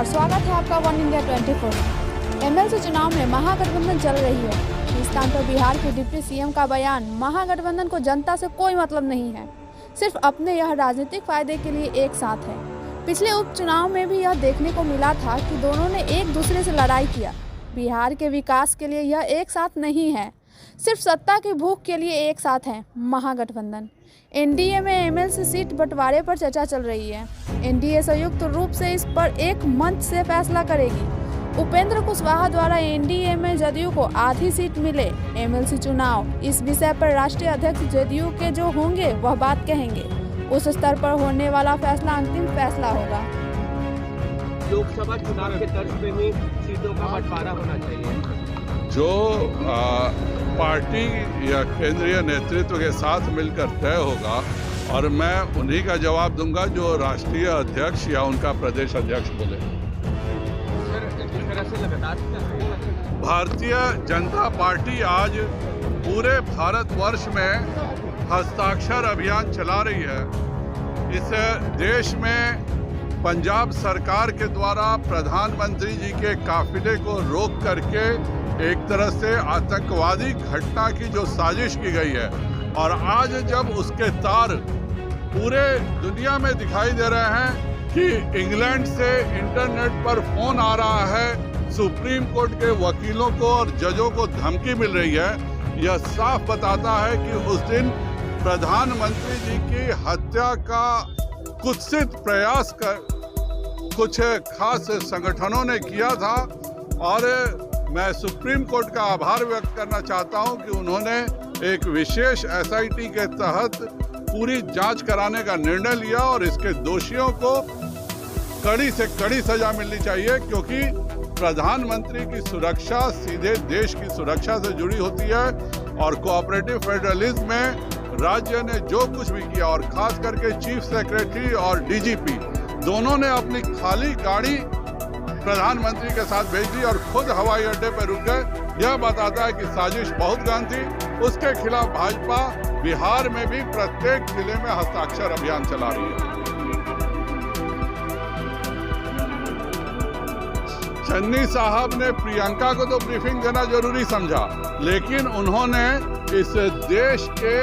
नमस्कार, स्वागत है आपका वन इंडिया 24। एमएलसी चुनाव में महागठबंधन चल रही है। इस स्थान पर बिहार के डिप्टी सीएम का बयान, महागठबंधन को जनता से कोई मतलब नहीं है, सिर्फ अपने यह राजनीतिक फायदे के लिए एक साथ है। पिछले उपचुनाव में भी यह देखने को मिला था कि दोनों ने एक दूसरे से लड़ाई किया। बिहार के विकास के लिए यह एक साथ नहीं है, सिर्फ सत्ता की भूख के लिए एक साथ है महागठबंधन। एनडीए में एमएलसी सीट बंटवारे पर चर्चा चल रही है। एनडीए संयुक्त रूप से इस पर एक मंच से फैसला करेगी। उपेंद्र कुशवाहा द्वारा एनडीए में जदयू को आधी सीट मिले। एमएलसी चुनाव, इस विषय पर राष्ट्रीय अध्यक्ष जदयू के जो होंगे वह बात कहेंगे। उस स्तर पर होने वाला फैसला अंतिम फैसला होगा। लोकसभा चुनाव के तर्ज पे ही सीटों का बंटवारा होना चाहिए। जो पार्टी या केंद्रीय नेतृत्व के साथ मिलकर तय होगा, और मैं उन्हीं का जवाब दूंगा जो राष्ट्रीय अध्यक्ष या उनका प्रदेश अध्यक्ष बोले। भारतीय जनता पार्टी आज पूरे भारतवर्ष में हस्ताक्षर अभियान चला रही है। इस देश में पंजाब सरकार के द्वारा प्रधानमंत्री जी के काफिले को रोक करके एक तरह से आतंकवादी घटना की जो साजिश की गई है, और आज जब उसके तार पूरे दुनिया में दिखाई दे रहे हैं कि इंग्लैंड से इंटरनेट पर फोन आ रहा है, सुप्रीम कोर्ट के वकीलों को और जजों को धमकी मिल रही है, यह साफ बताता है कि उस दिन प्रधानमंत्री जी की हत्या का कुत्सित प्रयास कर कुछ खास संगठनों ने किया था। और मैं सुप्रीम कोर्ट का आभार व्यक्त करना चाहता हूं कि उन्होंने एक विशेष एसआईटी के तहत पूरी जांच कराने का निर्णय लिया, और इसके दोषियों को कड़ी से कड़ी सजा मिलनी चाहिए, क्योंकि प्रधानमंत्री की सुरक्षा सीधे देश की सुरक्षा से जुड़ी होती है। और कोऑपरेटिव फेडरलिज्म में राज्य ने जो कुछ भी किया, और खास करके चीफ सेक्रेटरी और डीजीपी दोनों ने अपनी खाली गाड़ी प्रधानमंत्री के साथ भेज दी और खुद हवाई अड्डे पर रुक गए। यह बताता है कि साजिश बहुत गहन थी। उसके खिलाफ भाजपा बिहार में भी प्रत्येक जिले में हस्ताक्षर अभियान चला रही है। चन्नी साहब ने प्रियंका को तो ब्रीफिंग देना जरूरी समझा, लेकिन उन्होंने इस देश के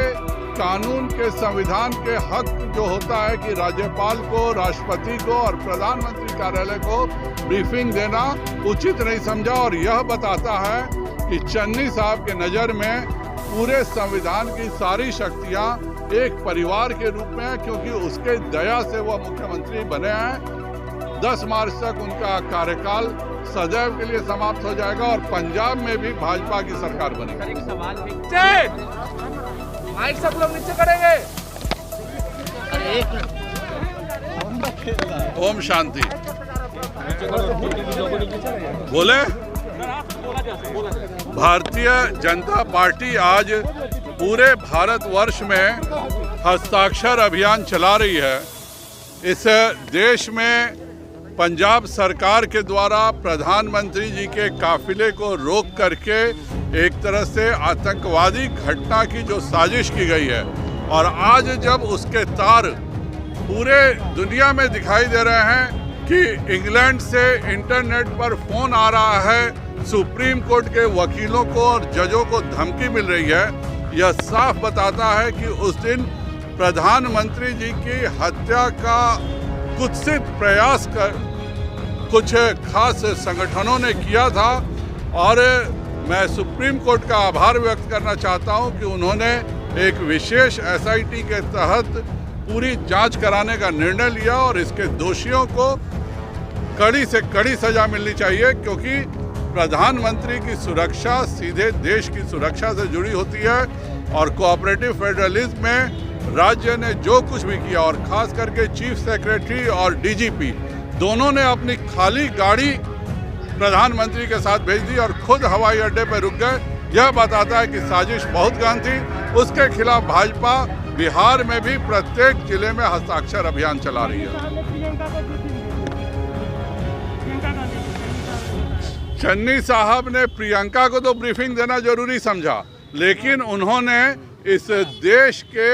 कानून के संविधान के हक जो होता है कि राज्यपाल को, राष्ट्रपति को और प्रधानमंत्री कार्यालय को ब्रीफिंग देना उचित नहीं समझा। और यह बताता है कि चन्नी साहब के नज़र में पूरे संविधान की सारी शक्तियां एक परिवार के रूप में है, क्योंकि उसके दया से वह मुख्यमंत्री बने हैं। 10 मार्च तक उनका कार्यकाल सदैव के लिए समाप्त हो जाएगा, और पंजाब में भी भाजपा की सरकार बनेगी। एक सवाल है, माइक सब लोग नीचे करेंगे। ओम शांति। बोले, भारतीय जनता पार्टी आज पूरे भारतवर्ष में हस्ताक्षर अभियान चला रही है। इस देश में पंजाब सरकार के द्वारा प्रधानमंत्री जी के काफिले को रोक करके एक तरह से आतंकवादी घटना की जो साजिश की गई है, और आज जब उसके तार पूरे दुनिया में दिखाई दे रहे हैं कि इंग्लैंड से इंटरनेट पर फोन आ रहा है, सुप्रीम कोर्ट के वकीलों को और जजों को धमकी मिल रही है, यह साफ बताता है कि उस दिन प्रधानमंत्री जी की हत्या का कुत्सित प्रयास कर कुछ खास संगठनों ने किया था। और मैं सुप्रीम कोर्ट का आभार व्यक्त करना चाहता हूं कि उन्होंने एक विशेष एसआईटी के तहत पूरी जांच कराने का निर्णय लिया, और इसके दोषियों को कड़ी से कड़ी सजा मिलनी चाहिए, क्योंकि प्रधानमंत्री की सुरक्षा सीधे देश की सुरक्षा से जुड़ी होती है। और कोऑपरेटिव फेडरलिज्म में राज्य ने जो कुछ भी किया, और खास करके चीफ सेक्रेटरी और डीजीपी दोनों ने अपनी खाली गाड़ी प्रधानमंत्री के साथ भेज दी और खुद हवाई अड्डे पर रुक गए। यह बताता है कि साजिश बहुत गहन थी। उसके खिलाफ भाजपा बिहार में भी प्रत्येक जिले में हस्ताक्षर अभियान चला रही है। चन्नी साहब ने प्रियंका को तो ब्रीफिंग देना जरूरी समझा, लेकिन उन्होंने इस देश के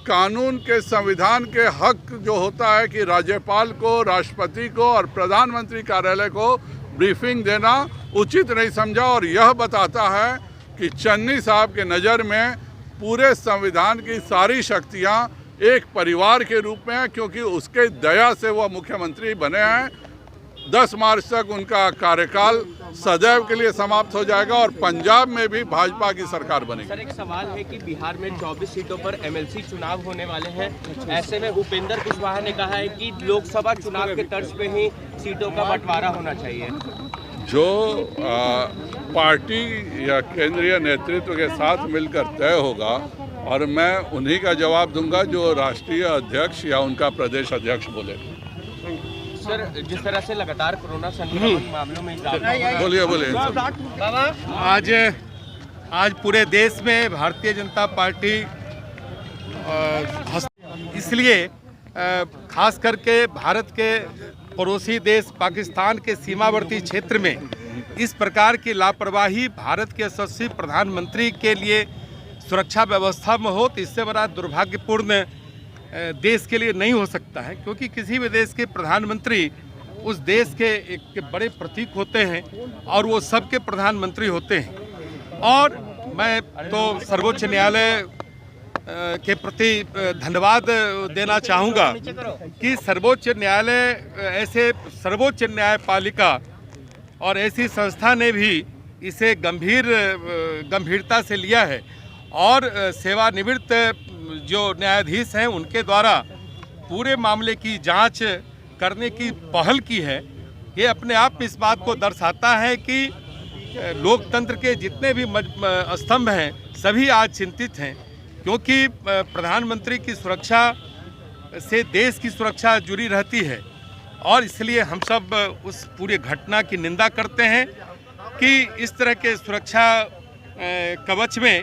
कानून के संविधान के हक जो होता है कि राज्यपाल को, राष्ट्रपति को और प्रधानमंत्री कार्यालय को ब्रीफिंग देना उचित नहीं समझा। और यह बताता है कि चन्नी साहब के नज़र में पूरे संविधान की सारी शक्तियां एक परिवार के रूप में हैं, क्योंकि उसके दया से वह मुख्यमंत्री बने हैं। 10 मार्च तक उनका कार्यकाल सदैव के लिए समाप्त हो जाएगा और पंजाब में भी भाजपा की सरकार बनेगी। सर, एक सवाल है कि बिहार में 24 सीटों पर एमएलसी चुनाव होने वाले हैं। ऐसे में उपेंद्र कुशवाहा ने कहा है कि लोकसभा चुनाव के तर्ज पे ही सीटों का बंटवारा होना चाहिए। जो पार्टी या केंद्रीय नेतृत्व के साथ मिलकर तय होगा, और मैं उन्हीं का जवाब दूंगा जो राष्ट्रीय अध्यक्ष या उनका प्रदेश अध्यक्ष बोले। सर, जिस तरह से लगातार कोरोना संक्रमण मामलों में बोलिए आज पूरे देश में भारतीय जनता पार्टी इसलिए खास करके भारत के पड़ोसी देश पाकिस्तान के सीमावर्ती क्षेत्र में इस प्रकार की लापरवाही भारत के यशस्वी प्रधानमंत्री के लिए सुरक्षा व्यवस्था में हो, तो इससे बड़ा दुर्भाग्यपूर्ण देश के लिए नहीं हो सकता है। क्योंकि किसी भी देश के प्रधानमंत्री उस देश के एक बड़े प्रतीक होते हैं और वो सबके प्रधानमंत्री होते हैं। और मैं तो सर्वोच्च न्यायालय के प्रति धन्यवाद देना चाहूँगा कि सर्वोच्च न्यायालय ऐसे सर्वोच्च न्यायपालिका और ऐसी संस्था ने भी इसे गंभीरता से लिया है और सेवानिवृत्त जो न्यायाधीश हैं उनके द्वारा पूरे मामले की जांच करने की पहल की है। ये अपने आप में इस बात को दर्शाता है कि लोकतंत्र के जितने भी स्तंभ हैं सभी आज चिंतित हैं, क्योंकि प्रधानमंत्री की सुरक्षा से देश की सुरक्षा जुड़ी रहती है। और इसलिए हम सब उस पूरी घटना की निंदा करते हैं कि इस तरह के सुरक्षा कवच में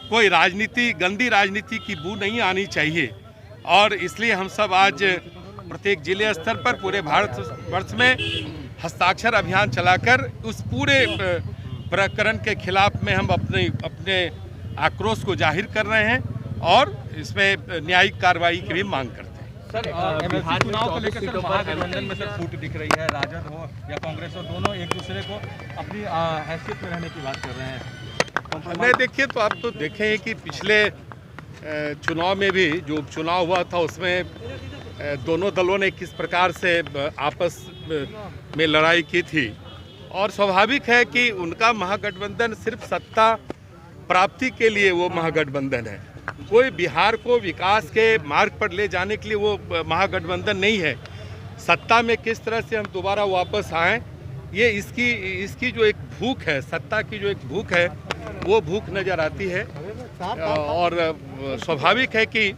कोई राजनीति, गंदी राजनीति की बू नहीं आनी चाहिए। और इसलिए हम सब आज प्रत्येक जिले स्तर पर पूरे भारतवर्ष में हस्ताक्षर अभियान चलाकर उस पूरे प्रकरण के खिलाफ में हम अपने आक्रोश को जाहिर कर रहे हैं और इसमें न्यायिक कार्रवाई की भी मांग करते हैं। सर, बिहार चुनाव को लेकर सर महागठबंधन में सर फूट दिख रही है। राजद हो या कांग्रेस हो, दोनों एक दूसरे को अपनी हैसियत में रहने की बात कर रहे हैं। नहीं, देखिए, तो आप तो देखें कि पिछले चुनाव में भी जो उपचुनाव हुआ था उसमें दोनों दलों ने किस प्रकार से आपस में लड़ाई की थी। और स्वाभाविक है कि उनका महागठबंधन सिर्फ सत्ता प्राप्ति के लिए वो महागठबंधन है, कोई बिहार को विकास के मार्ग पर ले जाने के लिए वो महागठबंधन नहीं है। सत्ता में किस तरह से हम दोबारा वापस आएँ, ये इसकी जो एक भूख है, सत्ता की जो एक भूख है, वो भूख नज़र आती है। और स्वाभाविक है कि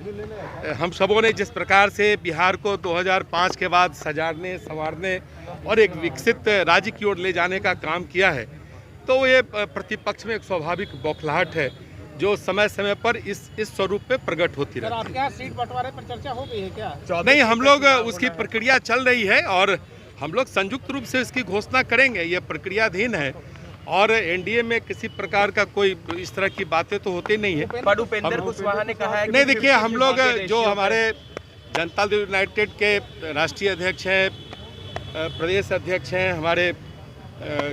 हम सबों ने जिस प्रकार से बिहार को 2005 के बाद सजाने, संवारने और एक विकसित राज्य की ओर ले जाने का काम किया है, तो ये प्रतिपक्ष में एक स्वाभाविक बौखलाहट है जो समय समय पर इस स्वरूप में प्रकट होती रहती है। आपके यहाँ सीट बंटवारे पर चर्चा हो गई है क्या? नहीं, हम लोग उसकी प्रक्रिया चल रही है और हम लोग संयुक्त रूप से इसकी घोषणा करेंगे। ये प्रक्रियाधीन है और एनडीए में किसी प्रकार का कोई इस तरह की बातें तो होती नहीं है। पर उपेंद्र कुशवाहा ने कहा है नहीं, देखिए, हम लोग जो हमारे जनता दल यूनाइटेड के राष्ट्रीय अध्यक्ष हैं, प्रदेश अध्यक्ष हैं, हमारे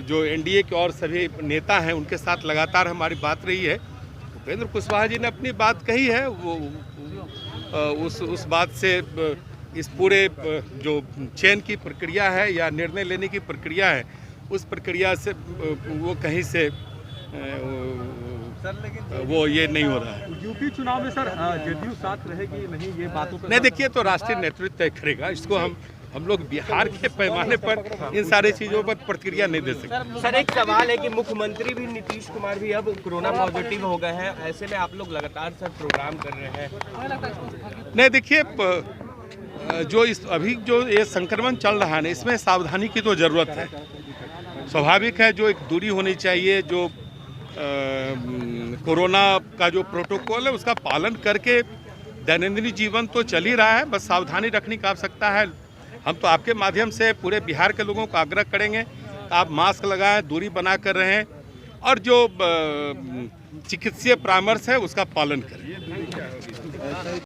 जो एनडीए के और सभी नेता हैं, उनके साथ लगातार हमारी बात रही है। उपेंद्र कुशवाहा जी ने अपनी बात कही है, वो उस बात से इस पूरे जो चयन की प्रक्रिया है या निर्णय लेने की प्रक्रिया है, उस प्रक्रिया से वो कहीं से सर, लेकिन वो ये नहीं हो रहा है। यूपी चुनाव में सर जदयू साथ रहेगी नहीं, ये बातों पर नहीं, देखिए, तो राष्ट्रीय नेतृत्व तय करेगा इसको। हम लोग बिहार के पैमाने पर इन सारी चीज़ों पर प्रतिक्रिया नहीं दे सकते। सर, एक सवाल है कि मुख्यमंत्री भी नीतीश कुमार भी अब कोरोना पॉजिटिव हो गए हैं। ऐसे में आप लोग लगातार सर प्रोग्राम कर रहे हैं। नहीं, देखिए, जो अभी जो ये संक्रमण चल रहा है ना, इसमें सावधानी की तो ज़रूरत है। स्वाभाविक है, जो एक दूरी होनी चाहिए, जो कोरोना का जो प्रोटोकॉल है उसका पालन करके दैनंदिन जीवन तो चल ही रहा है, बस सावधानी रखने की आवश्यकता है। हम तो आपके माध्यम से पूरे बिहार के लोगों को आग्रह करेंगे, आप मास्क लगाएं, दूरी बना कर रहें और जो चिकित्सीय परामर्श है उसका पालन करें।